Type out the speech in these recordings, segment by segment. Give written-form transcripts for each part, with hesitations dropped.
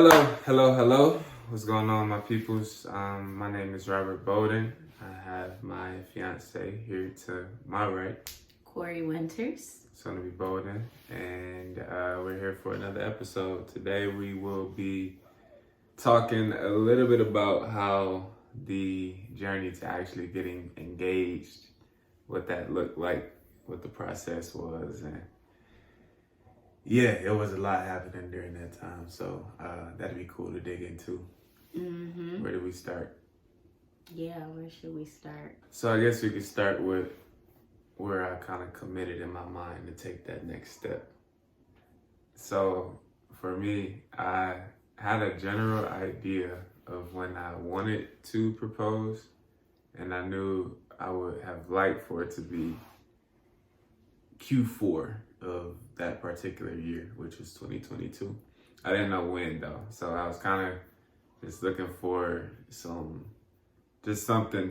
Hello. What's going on, my peoples? My name is Robert Bowden. I have my fiance here to my right, Kori Winters. Sonaby Bowden, and we're here for another episode. Today we will be talking a little bit about how the journey to actually getting engaged, what that looked like, what the process was, and yeah, it was a lot happening during that time, so that'd be cool to dig into. Mm-hmm. Where do we start? Yeah, where should we start? So I guess we could start with where I kind of committed in my mind to take that next step. So for me, I had a general idea of when I wanted to propose, and I knew I would have liked for it to be Q4 of that particular year, which was 2022. I didn't know when though, so I was kind of just looking for something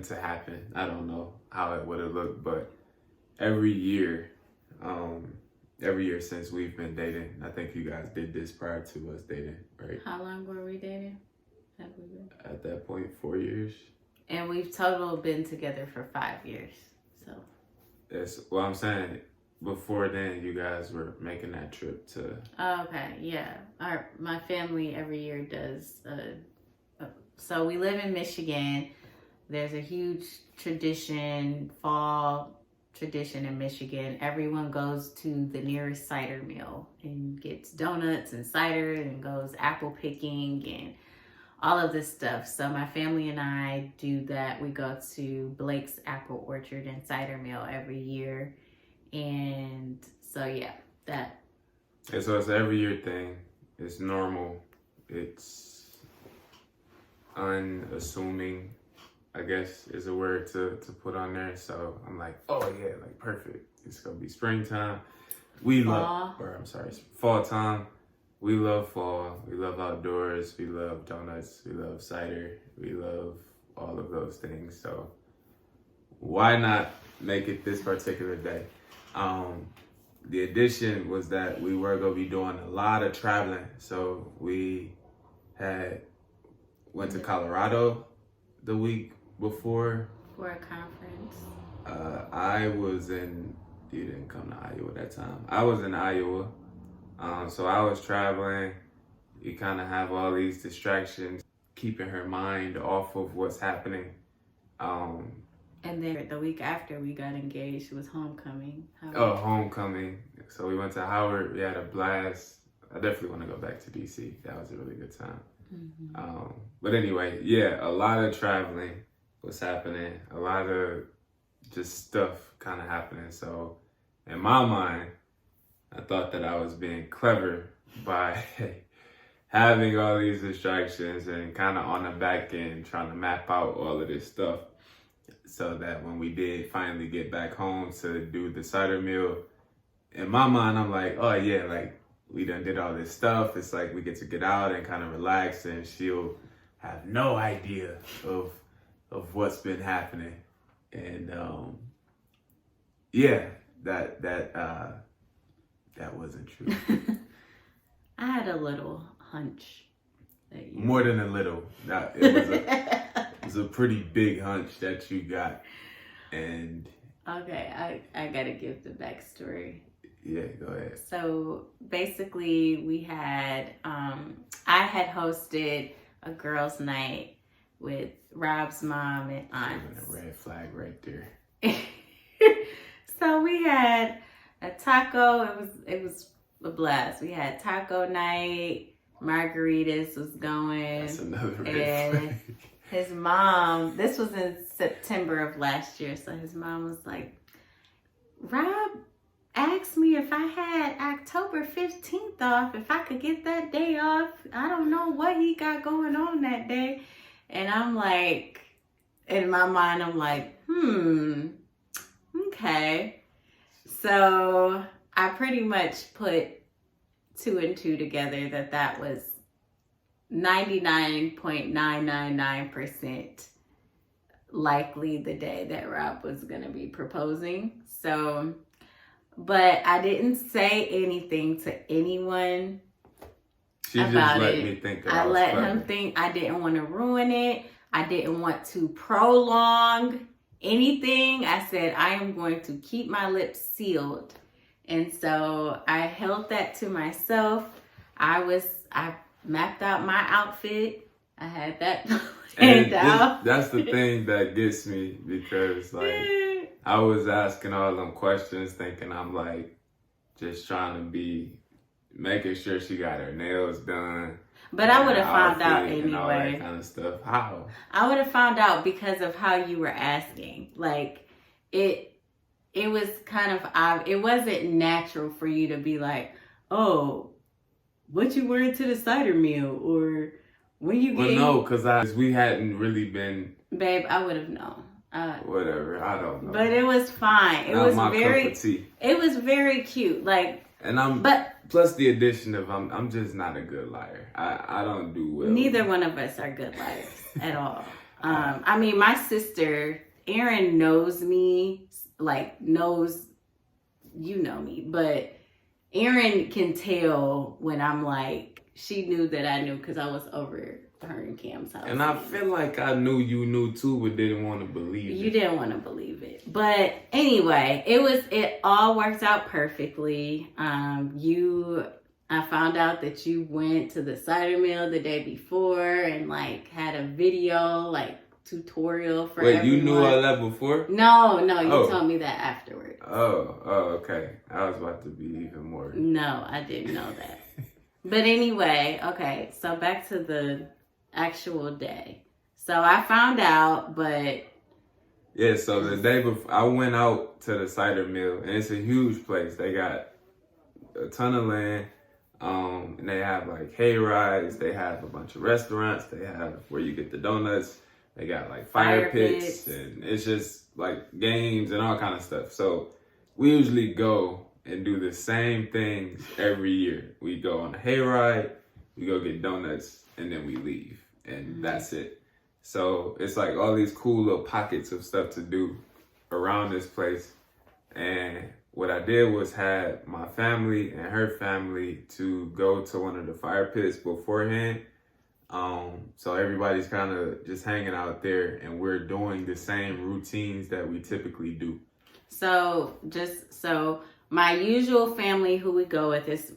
to happen. I don't know how it would have looked, but every year, since we've been dating, I think you guys did this prior to us dating, right? How long were we dating? At that point, 4 years. And we've total been together for 5 years. So That's what I'm saying. Before then, you guys were making that trip to. Oh, okay, yeah. My family every year does. So we live in Michigan. There's a huge fall tradition in Michigan. Everyone goes to the nearest cider mill and gets donuts and cider and goes apple picking and all of this stuff. So my family and I do that. We go to Blake's Apple Orchard and Cider Mill every year. And so, yeah, that. And so it's an every year thing. It's normal. It's unassuming, I guess is a word to put on there. So I'm like, oh yeah, like perfect. It's gonna be springtime. Fall time. We love fall. We love outdoors. We love donuts. We love cider. We love all of those things. So why not make it this particular day? The addition was that we were gonna be doing a lot of traveling. So we went to Colorado the week before. For a conference. You didn't come to Iowa that time. I was in Iowa. So I was traveling. You kind of have all these distractions, keeping her mind off of what's happening. And then the week after we got engaged was homecoming. Homecoming. So we went to Howard. We had a blast. I definitely want to go back to DC. That was a really good time. Mm-hmm. But anyway, yeah, a lot of traveling was happening. A lot of just stuff kind of happening. So in my mind, I thought that I was being clever by having all these distractions and kind of on the back end trying to map out all of this stuff so that when we did finally get back home to do the cider mill, in my mind, I'm like, oh yeah, like we done did all this stuff. It's like we get to get out and kind of relax and she'll have no idea of what's been happening. And yeah, that wasn't true. I had a little hunch. More than a little. It was a pretty big hunch that you got. And okay, I gotta give the backstory. Yeah, go ahead. So basically we had I had hosted a girls' night with Rob's mom and aunts. A red flag right there. So we had a taco. It was a blast. We had taco night. Margaritas was going. That's another red flag. His mom, this was in September of last year, so his mom was like, Rob asked me if I had October 15th off, if I could get that day off. I don't know what he got going on that day. And I'm like, in my mind, I'm like, okay. So I pretty much put 2 and 2 together that was 99.999% likely the day that Rob was going to be proposing. So, but I didn't say anything to anyone She just let me think that I was let clever. him think. I didn't want to ruin it. I didn't want to prolong anything. I said, I am going to keep my lips sealed. And so I held that to myself. I mapped out my outfit. I had that planned out. That's the thing that gets me, because like I was asking all them questions thinking I'm like just trying to be making sure she got her nails done. But I would have found out And anyway. all that kind of stuff. How? I would have found out because of how you were asking. Like it was kind of it wasn't natural for you to be like, oh, what you wearing to the cider mill, or when you get. Well, no, because we hadn't really been. Babe, I would have known. Whatever, I don't know. But it was fine. It was my very. cup of tea. It was very cute. Like. And plus the addition of I'm just not a good liar. I don't do well. Neither one of us are good liars at all. I mean, my sister Erin knows me, like knows you know me, but Erin can tell when I'm like, she knew that I knew because I was over her and Cam's house. And I feel like I knew you knew too, but didn't want to believe it. You didn't want to believe it. But anyway, it all worked out perfectly. I found out that you went to the cider mill the day before and like had a video, like tutorial for everyone. Wait, you knew all that before? No, you told me that afterwards. Oh, okay. I was about to be even more. No, I didn't know that. But anyway, okay, so back to the actual day. So I found out, but yeah, so the day before I went out to the cider mill, and it's a huge place. They got a ton of land, and they have like hay rides, they have a bunch of restaurants, they have where you get the donuts, they got like fire pits, and it's just like games and all kind of stuff. So we usually go and do the same things every year. We go on a hayride, we go get donuts, and then we leave. And that's it. So it's like all these cool little pockets of stuff to do around this place. And what I did was had my family and her family to go to one of the fire pits beforehand. So everybody's kind of just hanging out there, and we're doing the same routines that we typically do. So my usual family who we go with is,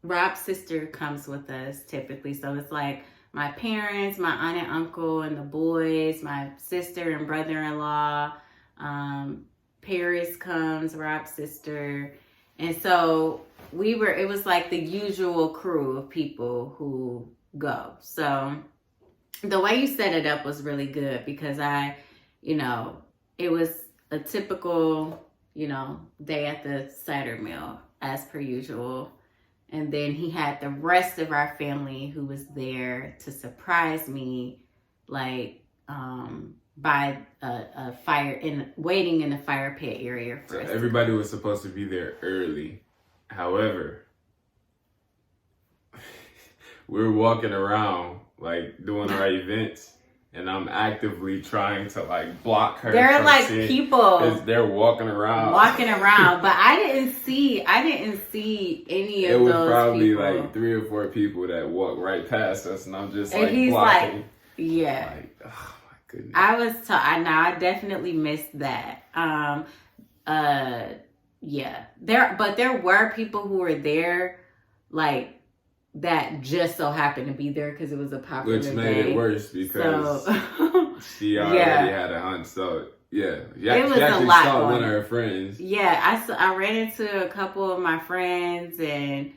Rob's sister comes with us typically. So it's like my parents, my aunt and uncle, and the boys, my sister and brother-in-law. Paris comes, Rob's sister. And so it was like the usual crew of people who go. So the way you set it up was really good because it was a typical, day at the cider mill as per usual. And then he had the rest of our family who was there to surprise me, like by a fire waiting in the fire pit area. So everybody was supposed to be there early. However, we were walking around like doing our events, and I'm actively trying to like block her. There are like people because they're walking around, but I didn't see any of those. It was probably people. Like 3 or 4 people that walked right past us, and I'm just like he's blocking. Like, yeah. Like, oh my goodness. I definitely missed that. Yeah. There were people who were there, like, that just so happened to be there because it was a popular Which made it worse because she already had a hunch. So yeah, she actually saw one of her friends. Yeah, I ran into a couple of my friends, and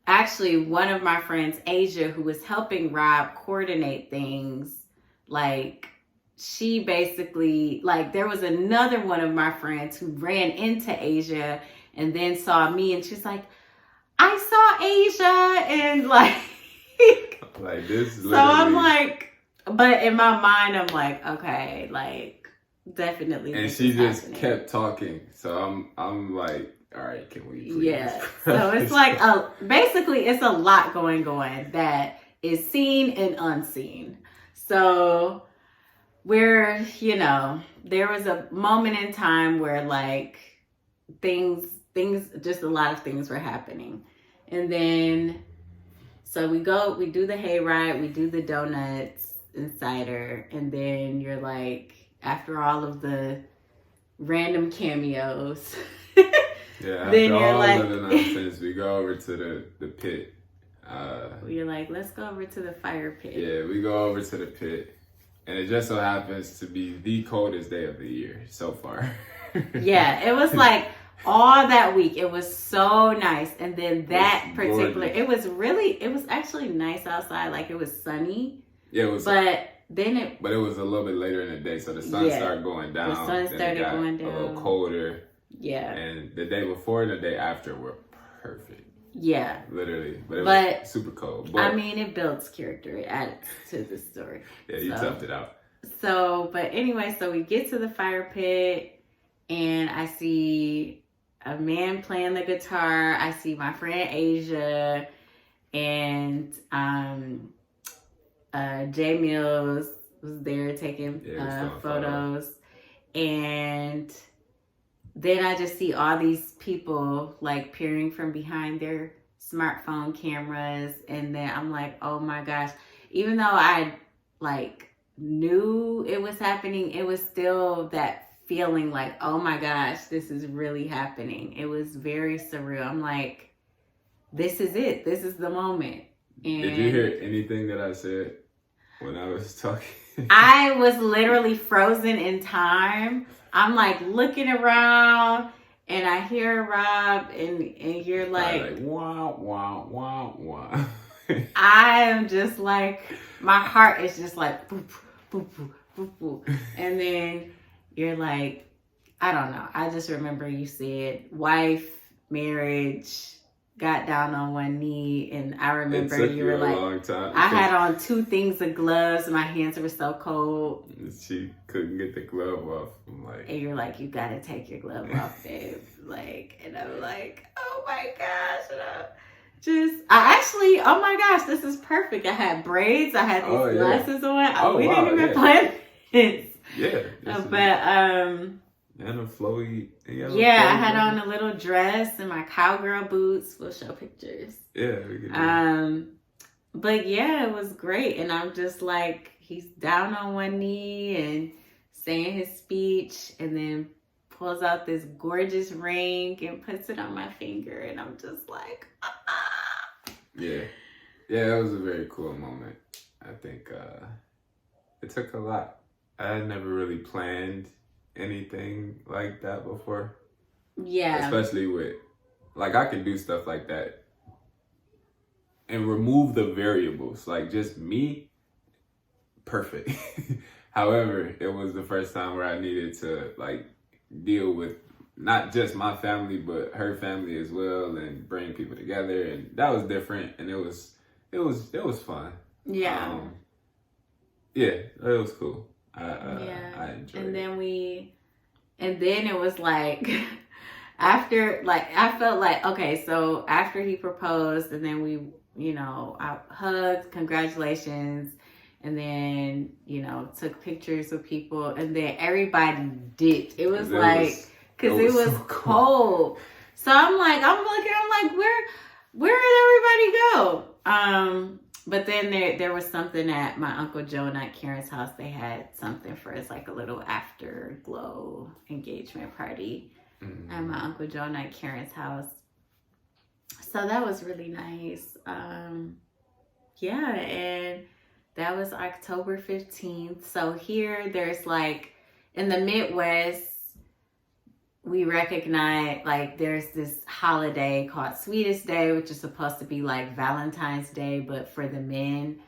actually one of my friends, Asia, who was helping Rob coordinate things, like she basically, like there was another one of my friends who ran into Asia and then saw me, and she's like, I saw Asia, and like this. So I'm like, but in my mind, I'm like, okay, like definitely. And she just kept talking, so I'm like, all right, can we please? Yeah. So it's like basically it's a lot going on that is seen and unseen. So there was a moment in time where like things, just a lot of things were happening. And then So we do the hayride, we do the donuts and cider, and then you're like, after all of the random cameos, Yeah, then after you're all like, of the nonsense, we go over to the pit. you're like, let's go over to the fire pit. Yeah, we go over to the pit, and it just so happens to be the coldest day of the year so far. Yeah, it was like all that week. It was so nice. And then that particular, gorgeous. it was actually nice outside. Like it was sunny. Yeah, it was. But it was a little bit later in the day, so the sun started going down. The sun started going down. A little colder. Yeah. And the day before and the day after were perfect. Yeah. Literally. But it was super cold. But, I mean, it builds character. It adds to the story. Yeah, you toughed it out. So, but anyway, so we get to the fire pit and I see a man playing the guitar. I see my friend Asia and Jay Mills was there taking photos. And then I just see all these people like peering from behind their smartphone cameras. And then I'm like, oh my gosh, even though I like knew it was happening, it was still that feeling like, oh my gosh, this is really happening. It was very surreal. I'm like, this is it. This is the moment. And did you hear anything that I said when I was talking? I was literally frozen in time. I'm like looking around and I hear Rob and you're like wah, wah, wah, wah. I am just like, my heart is just like, boop, boop, boop, boop, boop. And then you're like, I don't know. I just remember you said wife, marriage, got down on one knee, and I remember you were like, long time I had on 2 things of gloves, my hands were so cold. She couldn't get the glove off. I'm like, and you're like, you gotta take your glove off, babe. Like, and I'm like, oh my gosh. Oh my gosh, this is perfect. I had braids, I had these glasses on. We didn't even plan this. Yeah. And a flowy. I had on a little dress and my cowgirl boots. We'll show pictures. Yeah, we can but yeah, it was great. And I'm just like, he's down on one knee and saying his speech and then pulls out this gorgeous ring and puts it on my finger. And I'm just like, ah. Yeah, it was a very cool moment. I think it took a lot. I had never really planned anything like that before. Yeah. Especially with, like, I can do stuff like that and remove the variables. Like, just me, perfect. However, it was the first time where I needed to, like, deal with not just my family, but her family as well, and bring people together. And that was different, and it was fun. Yeah. It was cool. I enjoyed it. And then it was like, after, like, I felt like, okay, so after he proposed and then we, I hugged, congratulations, and then, took pictures with people and then everybody dipped. It was like, because it was so cold. So I'm like, where did everybody go? But then there was something at my Uncle Joe and Aunt Karen's house. They had something for us, like a little afterglow engagement party at my Uncle Joe and Aunt Karen's house. So that was really nice. And that was October 15th. So here there's like, in the Midwest, we recognize, like, there's this holiday called Sweetest Day, which is supposed to be like Valentine's Day, but for the men.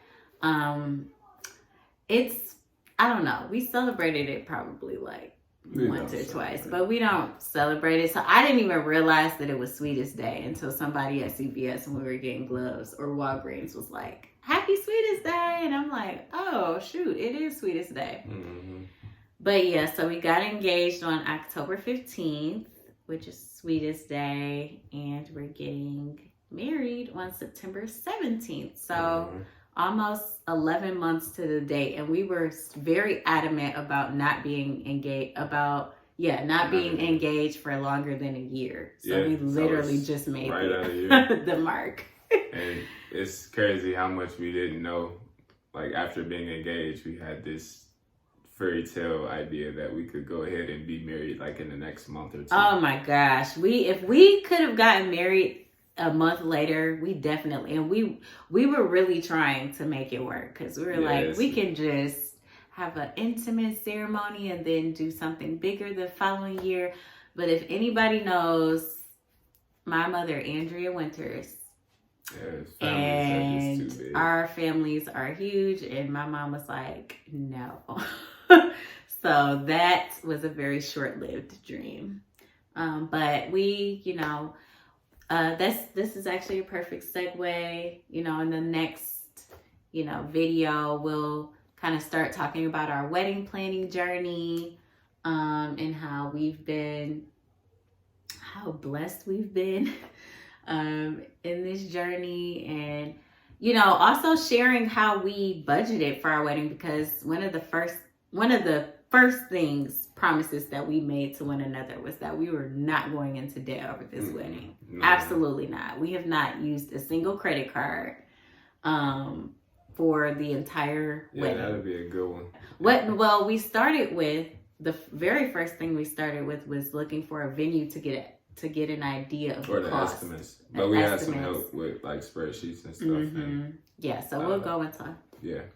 It's, I don't know, we celebrated it probably like once or twice, but we don't celebrate it. So I didn't even realize that it was Sweetest Day until somebody at CVS when we were getting gloves, or Walgreens, was like, Happy Sweetest Day. And I'm like, oh shoot, it is Sweetest Day. Mm-hmm. But yeah, so we got engaged on October 15th, which is Sweetest Day, and we're getting married on September 17th. So almost 11 months to the date. And we were very adamant about not being engaged, engaged for longer than a year. So we literally just made the mark. And it's crazy how much we didn't know. Like, after being engaged, we had this fairy tale idea that we could go ahead and be married like in the next month or two. Oh my gosh. If we could have gotten married a month later, we definitely, and we were really trying to make it work, because we were like, we can just have an intimate ceremony and then do something bigger the following year. But if anybody knows my mother, Andrea Winters, and our families are huge, and my mom was like, no. So that was a very short-lived dream. But we, this is actually a perfect segue. In the next, video, we'll kind of start talking about our wedding planning journey, and how blessed we've been in this journey, and also sharing how we budgeted for our wedding, because one of the first promises that we made to one another was that we were not going into debt over this wedding. No. Absolutely not. We have not used a single credit card for the entire wedding. Yeah, that'd be a good one. Well, we started with, the very first thing we started with was looking for a venue to get an idea of the cost. Estimates. But we had some help with like spreadsheets and stuff. Mm-hmm. And, yeah, so we'll go into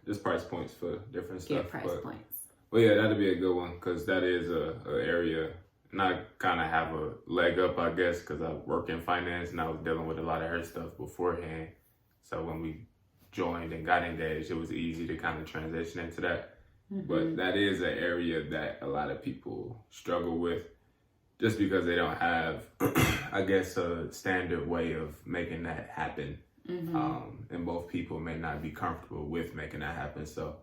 just price points for different stuff. Yeah, price points. Well, yeah, that'd be a good one, because that is a area, and I kind of have a leg up, I guess, because I work in finance and I was dealing with a lot of her stuff beforehand. So when we joined and got engaged, it was easy to kind of transition into that. Mm-hmm. But that is an area that a lot of people struggle with, just because they don't have, I guess, a standard way of making that happen. Mm-hmm. And both people may not be comfortable with making that happen. So,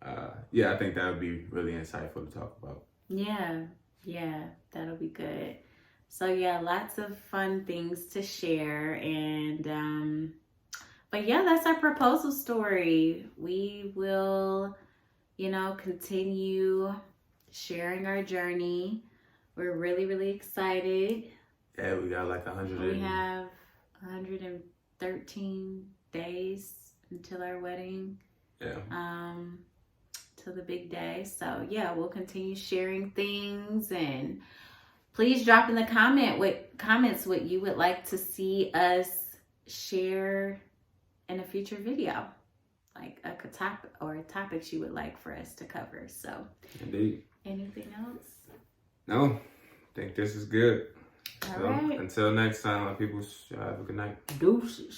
I think that would be really insightful to talk about. Yeah, that'll be good. So, lots of fun things to share. And, but that's our proposal story. We will, continue sharing our journey. We're really, really excited. Yeah, we got like 100. We have 113 days until our wedding. Yeah. Till the big day. So we'll continue sharing things, and please drop in the comments what you would like to see us share in a future video, like a topic or topics you would like for us to cover. So, indeed. Anything else? No, I think this is good. All right. Until next time, my people, have a good night. Deuces.